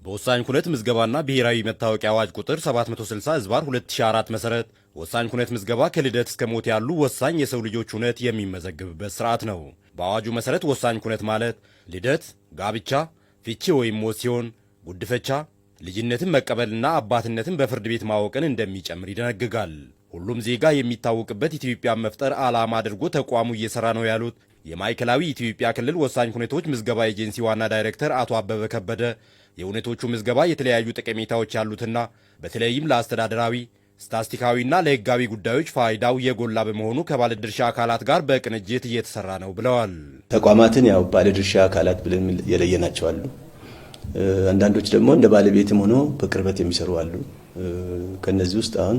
በወሳኝ ኩነት ምዝገባና ብሔራዊ መታወቂያ አዋጅ ቁጥር 760/2004 መሰረት ወሳኝ ኩነት ምዝገባ ከልደት እስከ ሞት ያሉ ወሳኝ የሰው ልጆች ሁነት የሚመዘግብበት ስርዓት ነው። በአዋጁ መሰረት ወሳኝ ኩነት ማለት ልደት፣ ጋብቻ፣ ፍቺ ወይም ሞት ሲሆን ጉድፈቻ ልጅነትን መቀበልና አባትነትን በፍርድ ቤት ማወቅን እንደሚጨምር ይደነግጋል። ሁሉም ዜጋ የሚታወቅበት ኢትዮጵያን መፍጠር ዓላማ አድርጎ ተቋሙ እየሰራ ነው ያሉት የማዕከላዊ ኢትዮጵያ ክልል ወሳኝ ኩነቶች ምዝገባ ኤጀንሲ ዋና ዳይሬክተር አቶ አበበ ከበደ የሁነቶቹ ምዝገባ የተለያዩ ጠቀሜታዎች ያሉትና በተለይም ለአስተዳደራዊ ስታቲስቲካዊና ለሕጋዊ ጉዳዮች ፋይዳው የጎላ በመሆኑ ከባለድርሻ አካላት ጋር በቅንጅት እየተሰራ ነው ብለዋል። ተቋማትን ያው ባለድርሻ አካላት ብለን የለየናቸው አሉ። አንዳንዶች ደግሞ እንደ ባለቤትም ሆኖ በቅርበት የሚሰሩ አሉ። ከነዚህ ውስጥ አሁን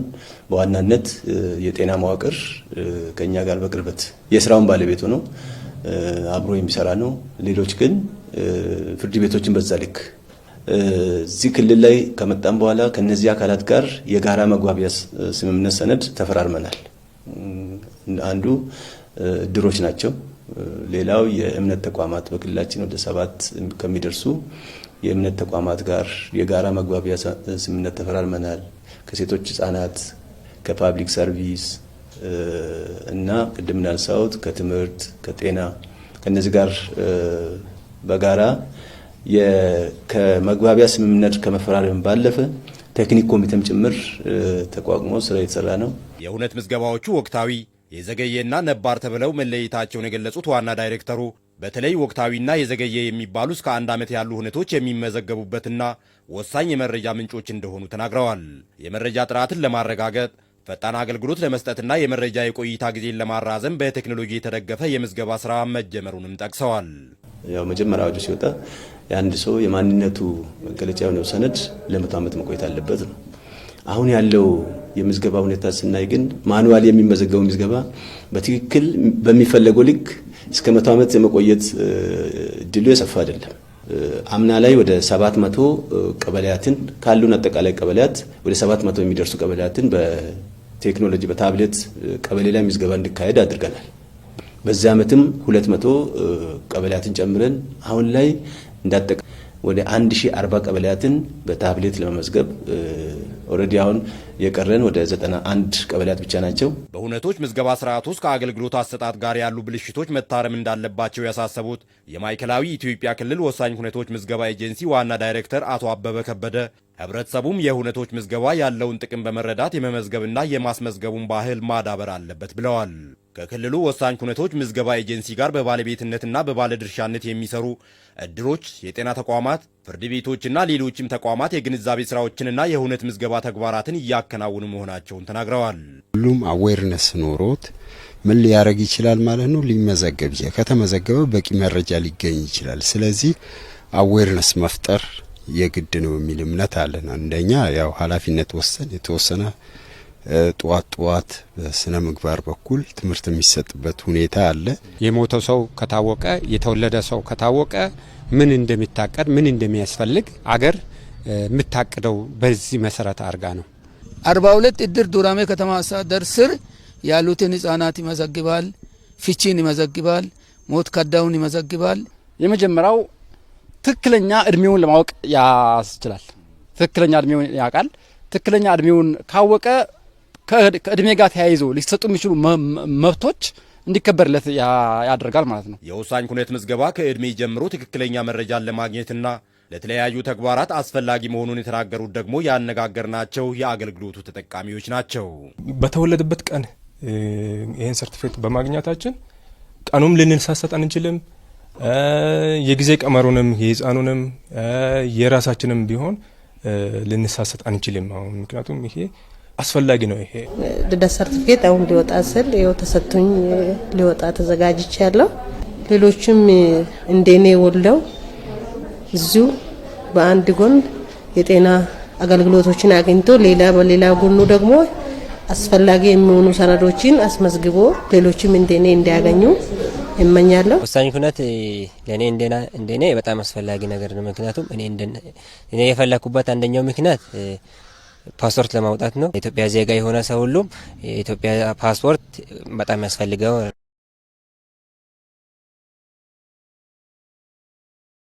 በዋናነት የጤና መዋቅር ከኛ ጋር በቅርበት የስራውን ባለቤት ሆኖ አብሮ የሚሰራ ነው። ሌሎች ግን ፍርድ ቤቶችን በዛ ልክ እዚህ ክልል ላይ ከመጣም በኋላ ከነዚህ አካላት ጋር የጋራ መግባቢያ ስምምነት ሰነድ ተፈራርመናል። አንዱ እድሮች ናቸው። ሌላው የእምነት ተቋማት በክልላችን ወደ 7 ከሚደርሱ የእምነት ተቋማት ጋር የጋራ መግባቢያ ስምምነት ተፈራርመናል። ከሴቶች ህጻናት፣ ከፓብሊክ ሰርቪስ እና ቅድም እንዳልሳውት ከትምህርት፣ ከጤና ከነዚህ ጋር በጋራ ከመግባቢያ ስምምነት ከመፈራረም ባለፈ ቴክኒክ ኮሚቴም ጭምር ተቋቁሞ ስራ የተሰራ ነው። የሁነት ምዝገባዎቹ ወቅታዊ የዘገየና ነባር ተብለው መለየታቸውን የገለጹት ዋና ዳይሬክተሩ በተለይ ወቅታዊና የዘገየ የሚባሉ እስከ 1 ዓመት ያሉ ሁነቶች የሚመዘገቡበትና ወሳኝ የመረጃ ምንጮች እንደሆኑ ተናግረዋል። የመረጃ ጥራትን ለማረጋገጥ ፈጣን አገልግሎት ለመስጠትና የመረጃ የቆይታ ጊዜን ለማራዘም በቴክኖሎጂ የተደገፈ የምዝገባ ስራ መጀመሩንም ጠቅሰዋል። ያው መጀመሪያ አዋጁ ሲወጣ የአንድ ሰው የማንነቱ መገለጫ የሆነው ሰነድ ለ100 ዓመት መቆየት አለበት ነው። አሁን ያለው የምዝገባ ሁኔታ ስናይ ግን ማኑዋል የሚመዘገበው ምዝገባ በትክክል በሚፈለገው ልክ እስከ 100 ዓመት የመቆየት እድሉ የሰፋ አይደለም። አምና ላይ ወደ 700 ቀበሌያትን ካሉን አጠቃላይ ቀበሌያት ወደ 700 የሚደርሱ ቀበሌያትን በቴክኖሎጂ በታብሌት ቀበሌ ላይ ምዝገባ እንዲካሄድ አድርገናል። በዚህ ዓመትም 200 ቀበሌያትን ጨምረን አሁን ላይ እንዳጠቃ ወደ 1040 ቀበሌያትን በታብሌት ለመመዝገብ ኦሬዲ አሁን የቀረን ወደ 91 ቀበሌያት ብቻ ናቸው። በሁነቶች ምዝገባ ስርዓት ውስጥ ከአገልግሎት አሰጣጥ ጋር ያሉ ብልሽቶች መታረም እንዳለባቸው ያሳሰቡት የማዕከላዊ ኢትዮጵያ ክልል ወሳኝ ሁነቶች ምዝገባ ኤጀንሲ ዋና ዳይሬክተር አቶ አበበ ከበደ ህብረተሰቡም የሁነቶች ምዝገባ ያለውን ጥቅም በመረዳት የመመዝገብና የማስመዝገቡን ባህል ማዳበር አለበት ብለዋል። ከክልሉ ወሳኝ ሁነቶች ምዝገባ ኤጀንሲ ጋር በባለቤትነትና በባለድርሻነት የሚሰሩ እድሮች፣ የጤና ተቋማት፣ ፍርድ ቤቶችና ሌሎችም ተቋማት የግንዛቤ ስራዎችንና የሁነት ምዝገባ ተግባራትን እያከናወኑ መሆናቸውን ተናግረዋል። ሁሉም አዌርነስ ኖሮት ምን ሊያደርግ ይችላል ማለት ነው? ሊመዘገብ ይችላል። ከተመዘገበ በቂ መረጃ ሊገኝ ይችላል። ስለዚህ አዌርነስ መፍጠር የግድ ነው የሚል እምነት አለን። አንደኛ ያው ኃላፊነት ወሰን የተወሰነ ጧት በስነ ምግባር በኩል ትምህርት የሚሰጥበት ሁኔታ አለ። የሞተው ሰው ከታወቀ የተወለደ ሰው ከታወቀ ምን እንደሚታቀድ ምን እንደሚያስፈልግ አገር የምታቅደው በዚህ መሰረት አርጋ ነው። 42 እድር ዱራሜ ከተማ አስተዳደር ስር ያሉትን ህጻናት ይመዘግባል፣ ፍቺን ይመዘግባል፣ ሞት ከዳውን ይመዘግባል። የመጀመሪያው ትክክለኛ እድሜውን ለማወቅ ያስችላል። ትክክለኛ እድሜውን ያውቃል። ትክክለኛ እድሜውን ካወቀ ከእድሜ ጋር ተያይዞ ሊሰጡ የሚችሉ መብቶች እንዲከበርለት ያደርጋል ማለት ነው። የወሳኝ ኩነት ምዝገባ ከእድሜ ጀምሮ ትክክለኛ መረጃን ለማግኘትና ለተለያዩ ተግባራት አስፈላጊ መሆኑን የተናገሩት ደግሞ ያነጋገርናቸው የአገልግሎቱ ተጠቃሚዎች ናቸው። በተወለደበት ቀን ይሄን ሰርቲፊኬት በማግኘታችን ቀኑም ልንሳሳት አንችልም። የጊዜ ቀመሩንም የህፃኑንም የራሳችንም ቢሆን ልንሳሳት አንችልም። አሁን ምክንያቱም ይሄ አስፈላጊ ነው። ይሄ ልደት ሰርቲፊኬት አሁን ሊወጣ ስል ይኸው ተሰጥቶኝ ሊወጣ ተዘጋጅቻለሁ። ሌሎችም እንደኔ ወልደው እዚሁ በአንድ ጎን የጤና አገልግሎቶችን አግኝቶ በሌላ ጎኑ ደግሞ አስፈላጊ የሚሆኑ ሰነዶችን አስመዝግቦ ሌሎችም እንደኔ እንዲያገኙ እመኛለሁ። ወሳኝ ኩነት ለኔ እንደኔ በጣም አስፈላጊ ነገር ነው። ምክንያቱም እኔ የፈለኩበት አንደኛው ምክንያት ፓስፖርት ለማውጣት ነው። የኢትዮጵያ ዜጋ የሆነ ሰው ሁሉም የኢትዮጵያ ፓስፖርት በጣም ያስፈልገው